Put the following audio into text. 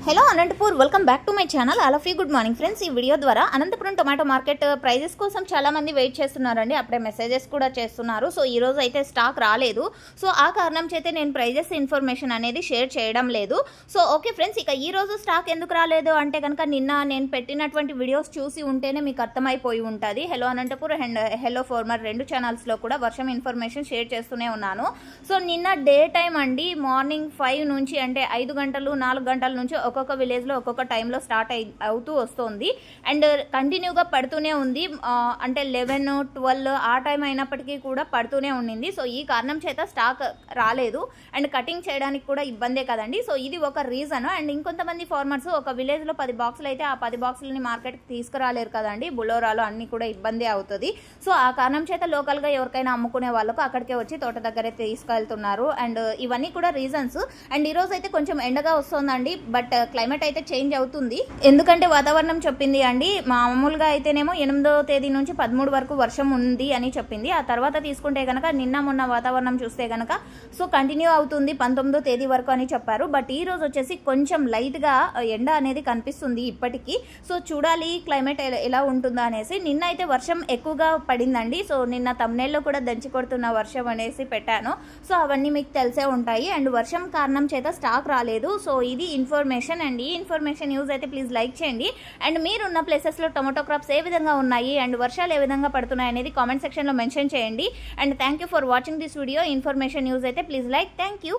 Hello Anantapur welcome back to my channel all of you good morning friends. ఈ video ద్వారా Anantapuram tomato market prices కోసం చాలా మంది wait చేస్తున్నారండి. అప్పుడే మెసేజెస్ కూడా చేస్తున్నారు. సో ఈ రోజు అయితే స్టాక్ రాలేదు. సో ఆ కారణం చేతే నేను ప్రైజెస్ ఇన్ఫర్మేషన్ అనేది షేర్ చేయడం లేదు. సో ఓకే ఫ్రెండ్స్, ఇక ఈ రోజు స్టాక్ ఎందుకు రాలేదు అంటే కనుక నిన్న నేను పెట్టినటువంటి వీడియోస్ చూసి ఉంటేనే మీకు అర్థమైపోయి ఉంటుంది. Hello Anantapur and hello farmer రెండు ఛానల్స్లో కూడా వర్షం ఇన్ఫర్మేషన్ షేర్ చేస్తూనే ఉన్నాను. సో నిన్న డే టైం అండి, మార్నింగ్ 5 నుంచి అంటే 5 గంటలు 4 గంటల నుంచి ఒక్కొక్క విలేజ్లో ఒక్కొక్క టైంలో స్టార్ట్ అవుతూ వస్తుంది అండ్ కంటిన్యూగా పడుతూనే ఉంది. అంటే 11, 12 ఆ టైం అయినప్పటికీ కూడా పడుతూనే ఉండింది. సో ఈ కారణం చేత స్టాక్ రాలేదు అండ్ కటింగ్ చేయడానికి కూడా ఇబ్బందే కదండి. సో ఇది ఒక రీజన్. అండ్ ఇంకొంతమంది ఫార్మర్స్ ఒక విలేజ్లో 10 బాక్సులు అయితే ఆ 10 బాక్సులని మార్కెట్కి తీసుకురాలేరు కదండి. బులోరాలు అన్నీ కూడా ఇబ్బంది అవుతుంది. సో ఆ కారణం చేత లోకల్గా ఎవరికైనా అమ్ముకునే వాళ్ళకు అక్కడికే వచ్చి తోట దగ్గరే తీసుకెళ్తున్నారు. అండ్ ఇవన్నీ కూడా రీజన్స్. అండ్ ఈ రోజు అయితే కొంచెం ఎండగా వస్తుందండి, బట్ క్లైమేట్ అయితే చేంజ్ అవుతుంది. ఎందుకంటే వాతావరణం చెప్పింది అండి, మామూలుగా అయితేనేమో 8వ తేదీ నుంచి 13 వరకు వర్షం ఉంది అని చెప్పింది. ఆ తర్వాత తీసుకుంటే గనక నిన్న మొన్న వాతావరణం చూస్తే గనక సో కంటిన్యూ అవుతుంది 19వ తేదీ వరకు అని చెప్పారు. బట్ ఈ రోజు వచ్చేసి కొంచెం లైట్ గా ఎండ అనేది కనిపిస్తుంది ఇప్పటికీ. సో చూడాలి క్లైమేట్ ఎలా ఉంటుందో అనేసి. నిన్న అయితే వర్షం ఎక్కువగా పడిందండి. సో నిన్న తమ్నెల్లో కూడా దంచి కొడుతున్న వర్షం అనేసి పెట్టాను. సో అవన్నీ మీకు తెలిసే ఉంటాయి. అండ్ వర్షం కారణం చేత స్టాక్ రాలేదు. సో ఇది ఇన్ఫర్మేషన్. అండ్ ఈ ఇన్ఫర్మేషన్ యూజ్ అయితే ప్లీజ్ లైక్ చేయండి. అండ్ మీరున్న ప్లేసెస్లో టొమాటో క్రాప్స్ ఏ విధంగా ఉన్నాయి అండ్ వర్షాలు ఏ విధంగా పడుతున్నాయి అనేది కామెంట్ సెక్షన్లో మెన్షన్ చేయండి. And thank you for watching this video. Information use అయితే ప్లీజ్ లైక్. Thank you.